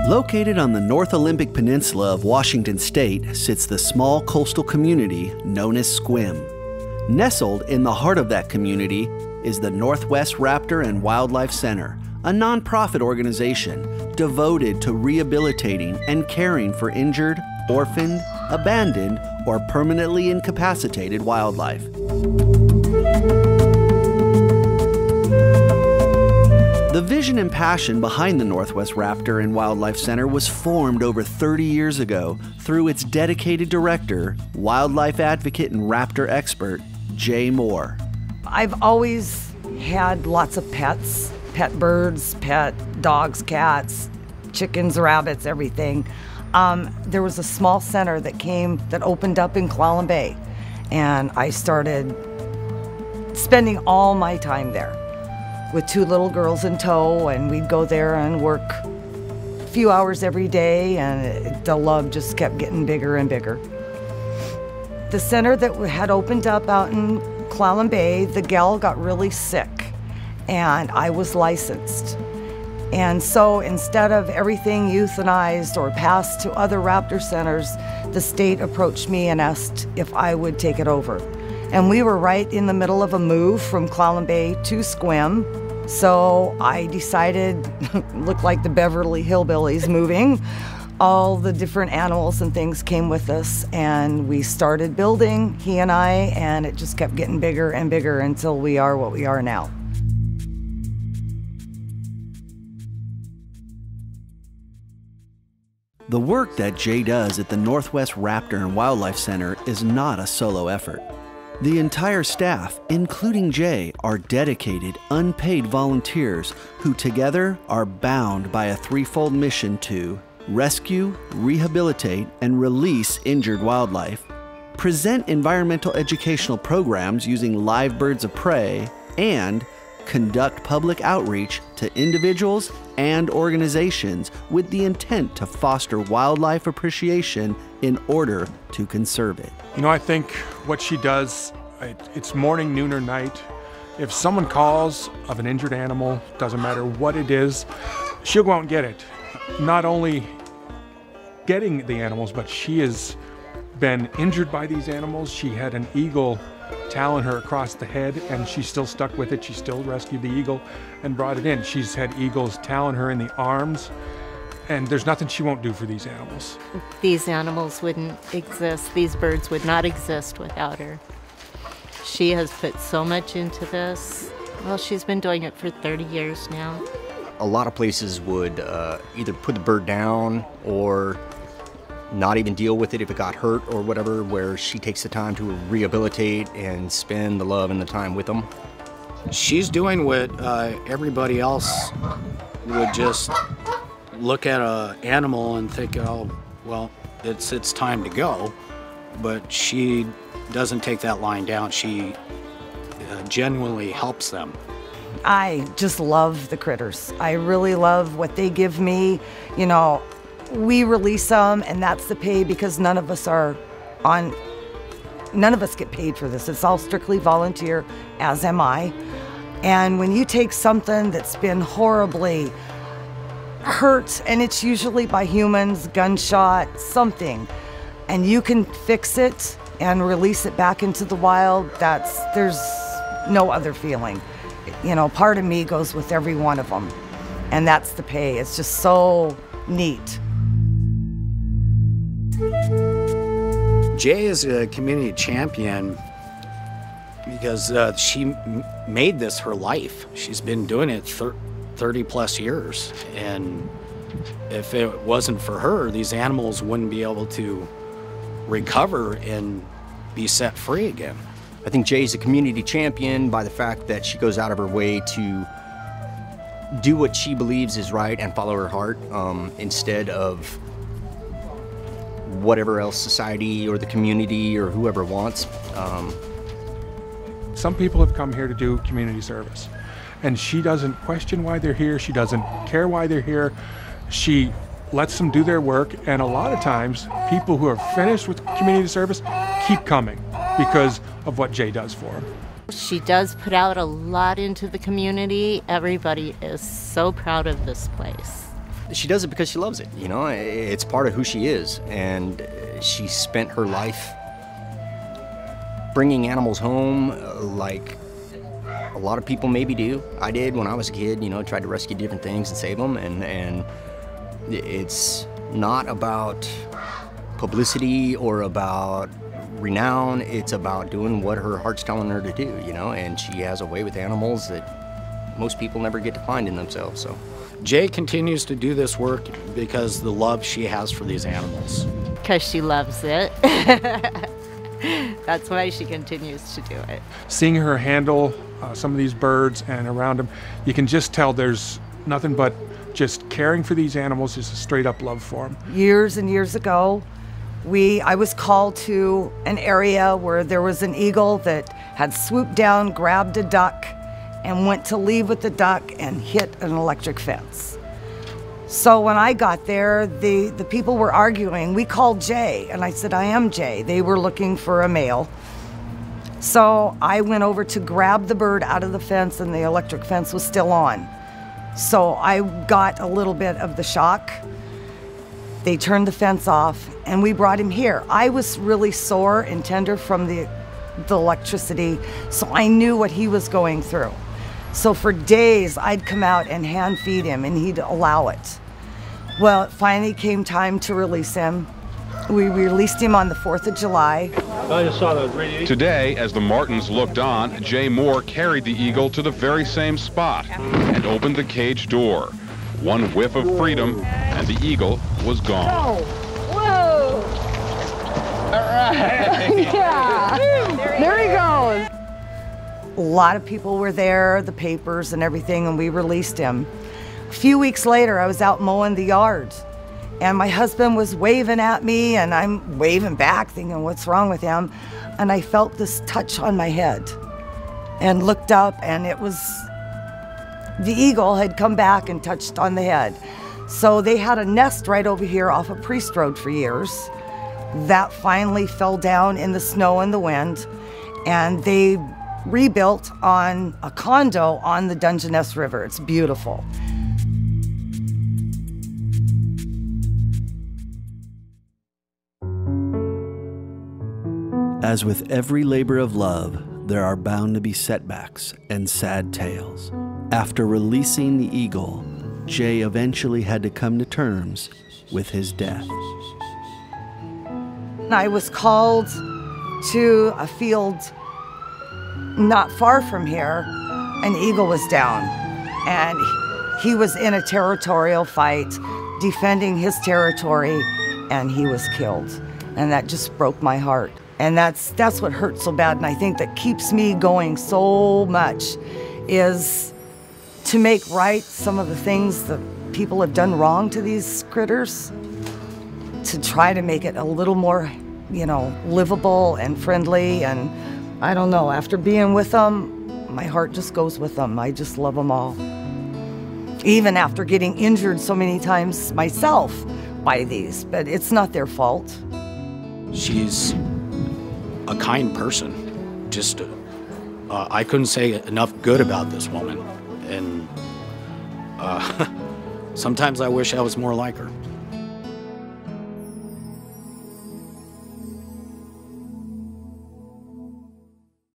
Located on the North Olympic Peninsula of Washington State sits the small coastal community known as Sequim. Nestled in the heart of that community is the Northwest Raptor and Wildlife Center, a nonprofit organization devoted to rehabilitating and caring for injured, orphaned, abandoned, or permanently incapacitated wildlife. The vision and passion behind the Northwest Raptor and Wildlife Center was formed over 30 years ago through its dedicated director, wildlife advocate and raptor expert, Jay Moore. I've always had lots of pets, pet birds, pet dogs, cats, chickens, rabbits, everything. There was a small center that opened up in Clallam Bay, and I started spending all my time there with 2 little girls in tow, and we'd go there and work a few hours every day, and the love just kept getting bigger and bigger. The center that had opened up out in Clallam Bay, the gal got really sick, and I was licensed. And so instead of everything euthanized or passed to other raptor centers, the state approached me and asked if I would take it over. And we were right in the middle of a move from Clallam Bay to Sequim. So I decided, looked like the Beverly Hillbillies moving. All the different animals and things came with us, and we started building, he and I, and it just kept getting bigger and bigger until we are what we are now. The work that Jay does at the Northwest Raptor and Wildlife Center is not a solo effort. The entire staff, including Jay, are dedicated, unpaid volunteers who together are bound by a threefold mission to rescue, rehabilitate, and release injured wildlife, present environmental educational programs using live birds of prey, and conduct public outreach to individuals and organizations with the intent to foster wildlife appreciation in order to conserve it. You know, I think what she does, it's morning, noon, or night. If someone calls of an injured animal, doesn't matter what it is, she'll go out and get it. Not only getting the animals, but she has been injured by these animals. She had an eagle talon her across the head, and she still stuck with it. She still rescued the eagle and brought it in. She's had eagles talon her in the arms, and there's nothing she won't do for these animals. These animals wouldn't exist, these birds would not exist without her. She has put so much into this. Well, she's been doing it for 30 years now. A lot of places would either put the bird down or not even deal with it if it got hurt or whatever, where she takes the time to rehabilitate and spend the love and the time with them. She's doing what everybody else would just look at an animal and think, oh, well, it's time to go. But she doesn't take that line down. She genuinely helps them. I just love the critters. I really love what they give me. You know, we release them, and that's the pay, because none of us get paid for this. It's all strictly volunteer, as am I. And when you take something that's been horribly hurt, and it's usually by humans, gunshot, something, and you can fix it and release it back into the wild, there's no other feeling. You know, part of me goes with every one of them, and that's the pay. It's just so neat. Jay is a community champion because she made this her life. She's been doing it 30 plus years, and if it wasn't for her, these animals wouldn't be able to recover and be set free again. I think Jay's a community champion by the fact that she goes out of her way to do what she believes is right and follow her heart instead of whatever else society or the community or whoever wants. Some people have come here to do community service, and she doesn't question why they're here. She doesn't care why they're here. She lets them do their work, and a lot of times people who are finished with community service keep coming, because of what Jay does for him. She does put out a lot into the community. Everybody is so proud of this place. She does it because she loves it, you know? It's part of who she is, and she spent her life bringing animals home like a lot of people maybe do. I did when I was a kid, you know, tried to rescue different things and save them, and it's not about publicity or about renown. It's about doing what her heart's telling her to do, you know, and she has a way with animals that most people never get to find in themselves. So Jay continues to do this work because of the love she has for these animals. Because she loves it. That's why she continues to do it. Seeing her handle some of these birds and around them, you can just tell there's nothing but just caring for these animals, just a straight up love for them. Years and years ago, I was called to an area where there was an eagle that had swooped down, grabbed a duck, and went to leave with the duck and hit an electric fence. So when I got there, the people were arguing. We called Jay, and I said, I am Jay. They were looking for a male. So I went over to grab the bird out of the fence, and the electric fence was still on. So I got a little bit of the shock. They turned the fence off, and we brought him here. I was really sore and tender from the electricity, so I knew what he was going through. So for days, I'd come out and hand feed him, and he'd allow it. Well, it finally came time to release him. We released him on the 4th of July. I just saw the radiation. Today, as the Martins looked on, Jay Moore carried the eagle to the very same spot and opened the cage door. One whiff of freedom, and the eagle was gone. Whoa! All right. Yeah. There he goes. A lot of people were there, the papers and everything, and we released him. A few weeks later, I was out mowing the yard, and my husband was waving at me, and I'm waving back, thinking, what's wrong with him? And I felt this touch on my head, and looked up, and it was the eagle had come back and touched on the head. So they had a nest right over here off of Priest Road for years. That finally fell down in the snow and the wind, and they rebuilt on a condo on the Dungeness River. It's beautiful. As with every labor of love, there are bound to be setbacks and sad tales. After releasing the eagle, Jay eventually had to come to terms with his death. I was called to a field not far from here. An eagle was down, and he was in a territorial fight, defending his territory, and he was killed. And that just broke my heart. And that's what hurts so bad, and I think that keeps me going so much, is to make right some of the things that people have done wrong to these critters, to try to make it a little more, you know, livable and friendly. And I don't know, after being with them, my heart just goes with them. I just love them all. Even after getting injured so many times myself by these, but it's not their fault. She's a kind person. Just, I couldn't say enough good about this woman. And sometimes I wish I was more like her.